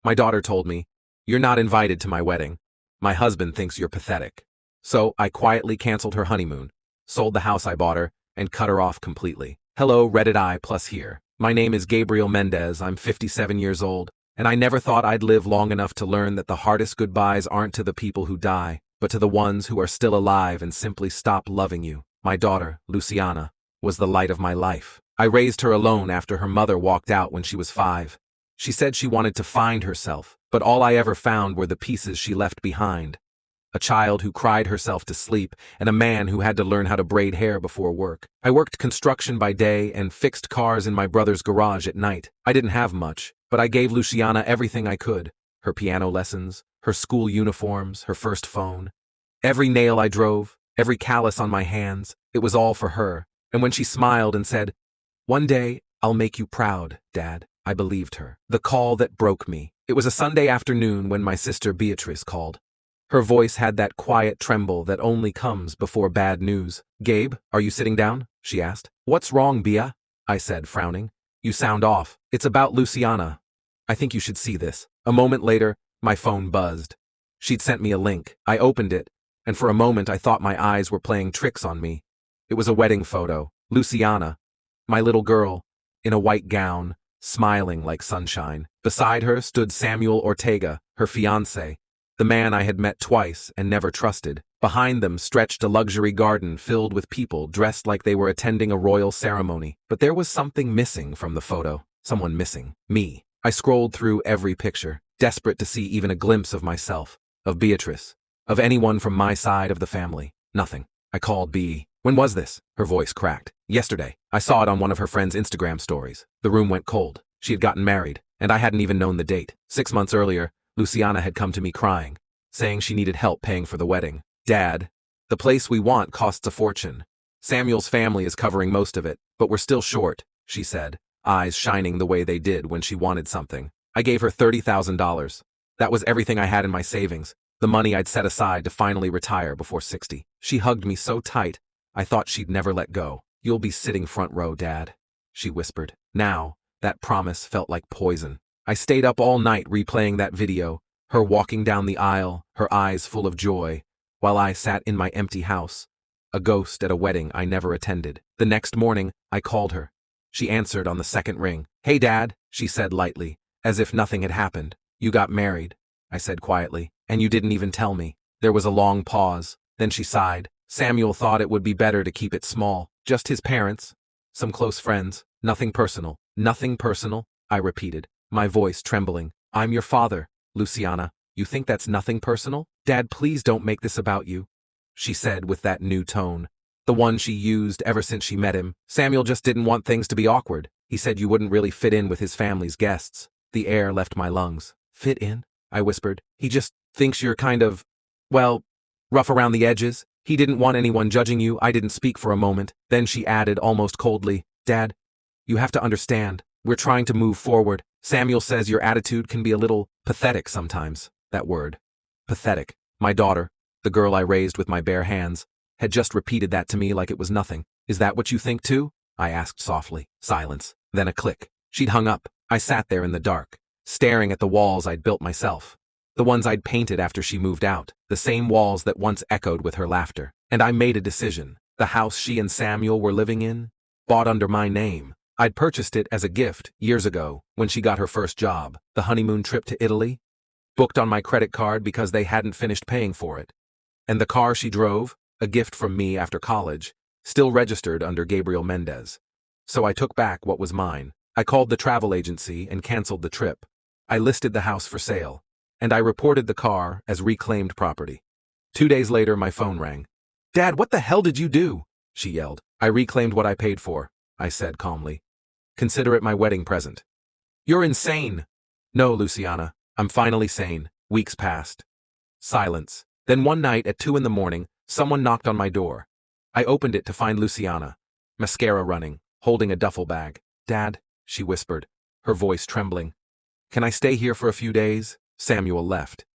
My daughter told me, "You're not invited to my wedding. My husband thinks you're pathetic." So I quietly canceled her honeymoon, sold the house I bought her, and cut her off completely. Hello, Reddit I plus here. My name is Gabriel Mendez, I'm 57 years old, and I never thought I'd live long enough to learn that the hardest goodbyes aren't to the people who die, but to the ones who are still alive and simply stop loving you. My daughter, Luciana, was the light of my life. I raised her alone after her mother walked out when she was 5. She said she wanted to find herself, but all I ever found were the pieces she left behind. A child who cried herself to sleep, and a man who had to learn how to braid hair before work. I worked construction by day and fixed cars in my brother's garage at night. I didn't have much, but I gave Luciana everything I could. Her piano lessons, her school uniforms, her first phone. Every nail I drove, every callus on my hands, it was all for her. And when she smiled and said, "One day, I'll make you proud, Dad," I believed her. The call that broke me. It was a Sunday afternoon when my sister Beatrice called. Her voice had that quiet tremble that only comes before bad news. "Gabe, are you sitting down?" she asked. "What's wrong, Bea?" I said, frowning. "You sound off. It's about Luciana. I think you should see this." A moment later, my phone buzzed. She'd sent me a link. I opened it, and for a moment I thought my eyes were playing tricks on me. It was a wedding photo. Luciana, my little girl, in a white gown, smiling like sunshine. Beside her stood Samuel Ortega, her fiancé, the man I had met twice and never trusted. Behind them stretched a luxury garden filled with people dressed like they were attending a royal ceremony. But there was something missing from the photo. Someone missing. Me. I scrolled through every picture, desperate to see even a glimpse of myself, of Beatrice, of anyone from my side of the family. Nothing. I called Bea. "When was this?" Her voice cracked. "Yesterday. I saw it on one of her friend's Instagram stories." The room went cold. She had gotten married, and I hadn't even known the date. 6 months earlier, Luciana had come to me crying, saying she needed help paying for the wedding. "Dad, the place we want costs a fortune. Samuel's family is covering most of it, but we're still short," she said, eyes shining the way they did when she wanted something. I gave her $30,000. That was everything I had in my savings, the money I'd set aside to finally retire before 60. She hugged me so tight, I thought she'd never let go. "You'll be sitting front row, Dad," she whispered. Now, that promise felt like poison. I stayed up all night replaying that video, her walking down the aisle, her eyes full of joy, while I sat in my empty house, a ghost at a wedding I never attended. The next morning, I called her. She answered on the second ring. "Hey, Dad," she said lightly, as if nothing had happened. "You got married," I said quietly, "and you didn't even tell me." There was a long pause, then she sighed. "Samuel thought it would be better to keep it small. Just his parents, some close friends, nothing personal." "Nothing personal," I repeated, my voice trembling. "I'm your father, Luciana. You think that's nothing personal? Dad, please don't make this about you," she said with that new tone, the one she used ever since she met him. "Samuel just didn't want things to be awkward. He said you wouldn't really fit in with his family's guests." The air left my lungs. "Fit in?" I whispered. "He just thinks you're kind of, well, rough around the edges. He didn't want anyone judging you." I didn't speak for a moment. Then she added almost coldly, "Dad, you have to understand. We're trying to move forward. Samuel says your attitude can be a little pathetic sometimes." That word. Pathetic. My daughter, the girl I raised with my bare hands, had just repeated that to me like it was nothing. "Is that what you think too?" I asked softly. Silence. Then a click. She'd hung up. I sat there in the dark, staring at the walls I'd built myself. The ones I'd painted after she moved out. The same walls that once echoed with her laughter. And I made a decision. The house she and Samuel were living in, bought under my name. I'd purchased it as a gift years ago when she got her first job. The honeymoon trip to Italy, booked on my credit card because they hadn't finished paying for it. And the car she drove, a gift from me after college, still registered under Gabriel Mendez. So I took back what was mine. I called the travel agency and canceled the trip. I listed the house for sale, and I reported the car as reclaimed property. 2 days later, my phone rang. "Dad, what the hell did you do?" she yelled. "I reclaimed what I paid for," I said calmly. "Consider it my wedding present." "You're insane." "No, Luciana, I'm finally sane." Weeks passed. Silence. Then one night at 2 in the morning, someone knocked on my door. I opened it to find Luciana, mascara running, holding a duffel bag. "Dad," she whispered, her voice trembling. "Can I stay here for a few days?" Samuel left.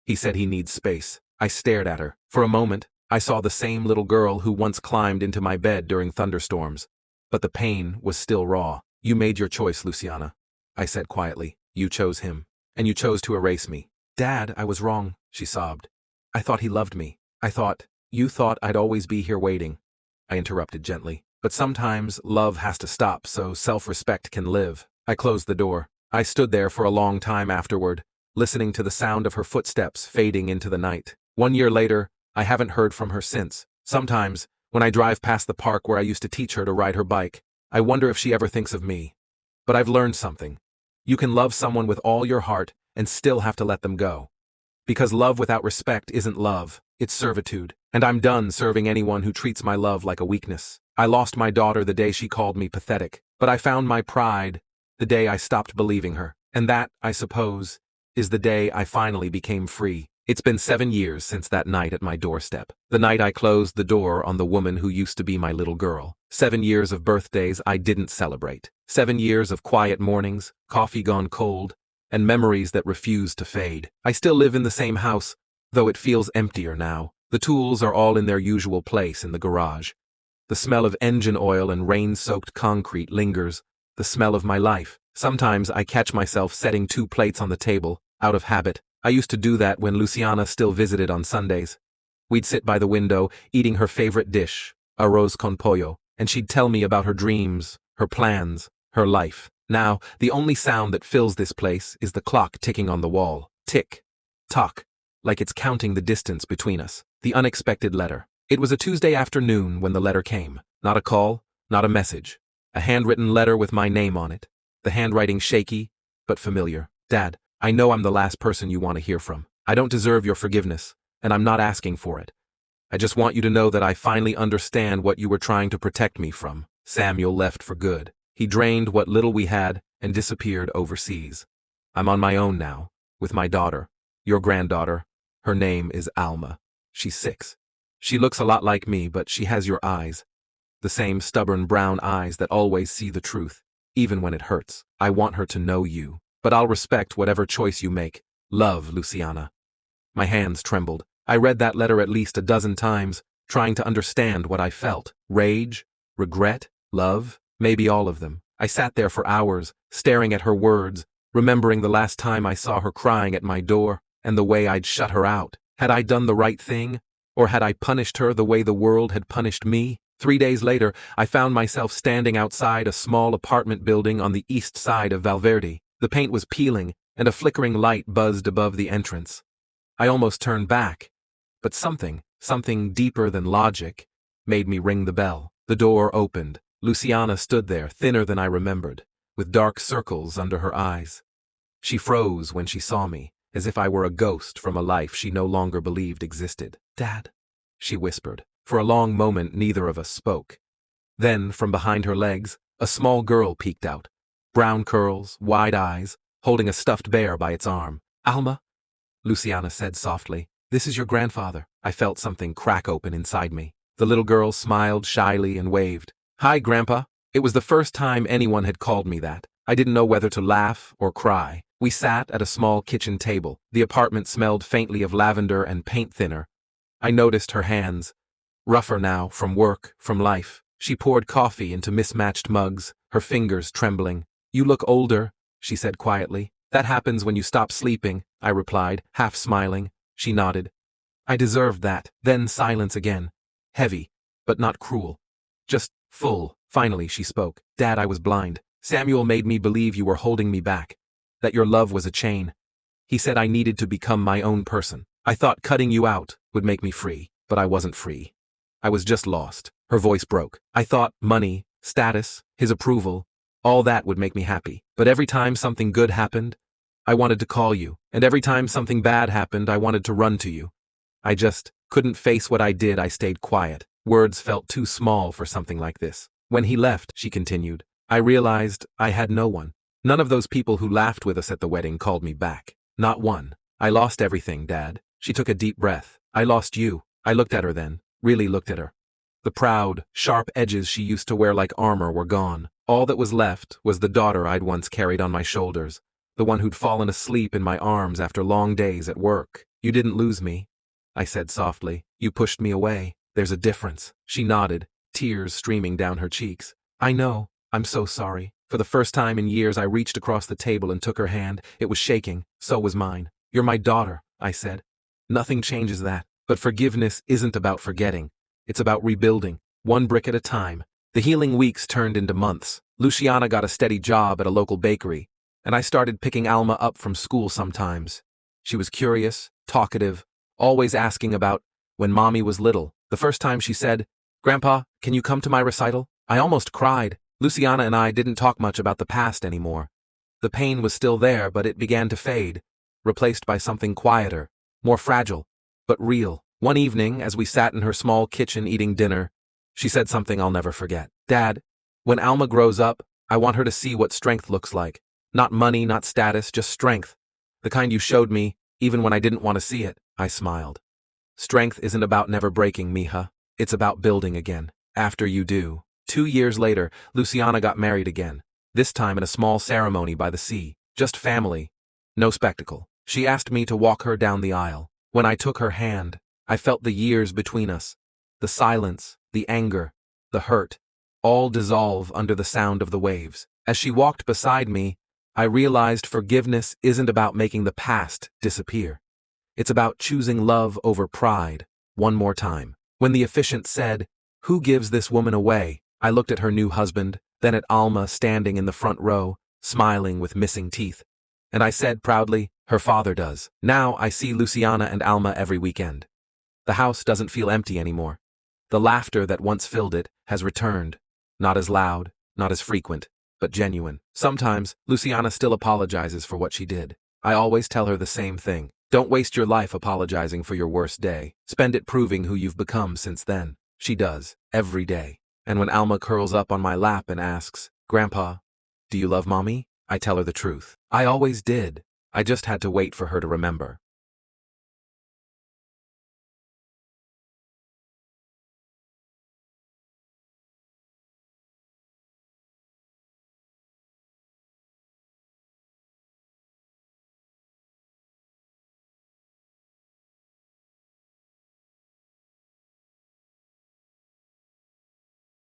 He said he needs space. I stared at her. For a moment, I saw the same little girl who once climbed into my bed during thunderstorms. But the pain was still raw. "You made your choice, Luciana," I said quietly. "You chose him." and you chose to erase me. Dad, I was wrong, she sobbed. I thought he loved me. You thought I'd always be here waiting. I interrupted gently. But sometimes love has to stop so self-respect can live. I closed the door. I stood there for a long time afterward, listening to the sound of her footsteps fading into the night. 1 year later, I haven't heard from her since. Sometimes, when I drive past the park where I used to teach her to ride her bike, I wonder if she ever thinks of me. But I've learned something. You can love someone with all your heart and still have to let them go. Because love without respect isn't love, it's servitude. And I'm done serving anyone who treats my love like a weakness. I lost my daughter the day she called me pathetic, but I found my pride the day I stopped believing her. And that, I suppose, is the day I finally became free. It's been 7 years since that night at my doorstep. The night I closed the door on the woman who used to be my little girl. 7 years of birthdays I didn't celebrate. 7 years of quiet mornings, coffee gone cold, and memories that refuse to fade. I still live in the same house, though it feels emptier now. The tools are all in their usual place in the garage. The smell of engine oil and rain-soaked concrete lingers, the smell of my life. Sometimes I catch myself setting 2 plates on the table, out of habit. I used to do that when Luciana still visited on Sundays. We'd sit by the window, eating her favorite dish, arroz con pollo, and she'd tell me about her dreams, her plans, her life. Now, the only sound that fills this place is the clock ticking on the wall. Tick, tock, like it's counting the distance between us. The unexpected letter. It was a Tuesday afternoon when the letter came. Not a call, not a message. A handwritten letter with my name on it. The handwriting shaky, but familiar. Dad, I know I'm the last person you want to hear from. I don't deserve your forgiveness, and I'm not asking for it. I just want you to know that I finally understand what you were trying to protect me from. Samuel left for good. He drained what little we had and disappeared overseas. I'm on my own now, with my daughter, your granddaughter. Her name is Alma. She's 6. She looks a lot like me, but she has your eyes. The same stubborn brown eyes that always see the truth, even when it hurts. I want her to know you, but I'll respect whatever choice you make. Love, Luciana. My hands trembled. I read that letter at least a dozen times, trying to understand what I felt. Rage, regret, love, maybe all of them. I sat there for hours, staring at her words, remembering the last time I saw her crying at my door, and the way I'd shut her out. Had I done the right thing? Or had I punished her the way the world had punished me? 3 days later, I found myself standing outside a small apartment building on the east side of Valverde. The paint was peeling, and a flickering light buzzed above the entrance. I almost turned back, but something deeper than logic, made me ring the bell. The door opened. Luciana stood there, thinner than I remembered, with dark circles under her eyes. She froze when she saw me, as if I were a ghost from a life she no longer believed existed. Dad, she whispered. For a long moment, neither of us spoke. Then, from behind her legs, a small girl peeked out. Brown curls, wide eyes, holding a stuffed bear by its arm. Alma, Luciana said softly, this is your grandfather. I felt something crack open inside me. The little girl smiled shyly and waved. Hi, Grandpa. It was the first time anyone had called me that. I didn't know whether to laugh or cry. We sat at a small kitchen table. The apartment smelled faintly of lavender and paint thinner. I noticed her hands, rougher now from work, from life. She poured coffee into mismatched mugs, her fingers trembling. You look older, she said quietly. That happens when you stop sleeping, I replied, half smiling. She nodded. I deserved that. Then silence again. Heavy, but not cruel. Just full. Finally, she spoke. Dad, I was blind. Samuel made me believe you were holding me back, that your love was a chain. He said I needed to become my own person. I thought cutting you out would make me free, but I wasn't free. I was just lost. Her voice broke. I thought money, status, his approval, all that would make me happy. But every time something good happened, I wanted to call you. And every time something bad happened, I wanted to run to you. I just couldn't face what I did. I stayed quiet. Words felt too small for something like this. When he left, she continued, I realized I had no one. None of those people who laughed with us at the wedding called me back. Not one. I lost everything, Dad. She took a deep breath. I lost you. I looked at her then, really looked at her. The proud, sharp edges she used to wear like armor were gone. All that was left was the daughter I'd once carried on my shoulders, the one who'd fallen asleep in my arms after long days at work. You didn't lose me, I said softly. You pushed me away. There's a difference. She nodded, tears streaming down her cheeks. I know. I'm so sorry. For the first time in years, I reached across the table and took her hand. It was shaking. So was mine. "You're my daughter," I said. "Nothing changes that. But forgiveness isn't about forgetting. It's about rebuilding, one brick at a time." The healing weeks turned into months. Luciana got a steady job at a local bakery, and I started picking Alma up from school sometimes. She was curious, talkative, always asking about when Mommy was little. The first time she said, "Grandpa, can you come to my recital?" I almost cried. Luciana and I didn't talk much about the past anymore. The pain was still there, but it began to fade, replaced by something quieter, more fragile, but real. One evening, as we sat in her small kitchen eating dinner, she said something I'll never forget. "Dad, when Alma grows up, I want her to see what strength looks like. Not money, not status, just strength. The kind you showed me, even when I didn't want to see it." I smiled. "Strength isn't about never breaking, mija. It's about building again. After you do." 2 years later, Luciana got married again, this time in a small ceremony by the sea. Just family. No spectacle. She asked me to walk her down the aisle. When I took her hand, I felt the years between us. The silence, the anger, the hurt, all dissolve under the sound of the waves. As she walked beside me, I realized forgiveness isn't about making the past disappear. It's about choosing love over pride, one more time. When the officiant said, "Who gives this woman away?" I looked at her new husband, then at Alma standing in the front row, smiling with missing teeth. And I said proudly, "Her father does." Now I see Luciana and Alma every weekend. The house doesn't feel empty anymore. The laughter that once filled it has returned, not as loud, not as frequent, but genuine. Sometimes, Luciana still apologizes for what she did. I always tell her the same thing. Don't waste your life apologizing for your worst day. Spend it proving who you've become since then. She does, every day. And when Alma curls up on my lap and asks, "Grandpa, do you love Mommy?" I tell her the truth. I always did. I just had to wait for her to remember.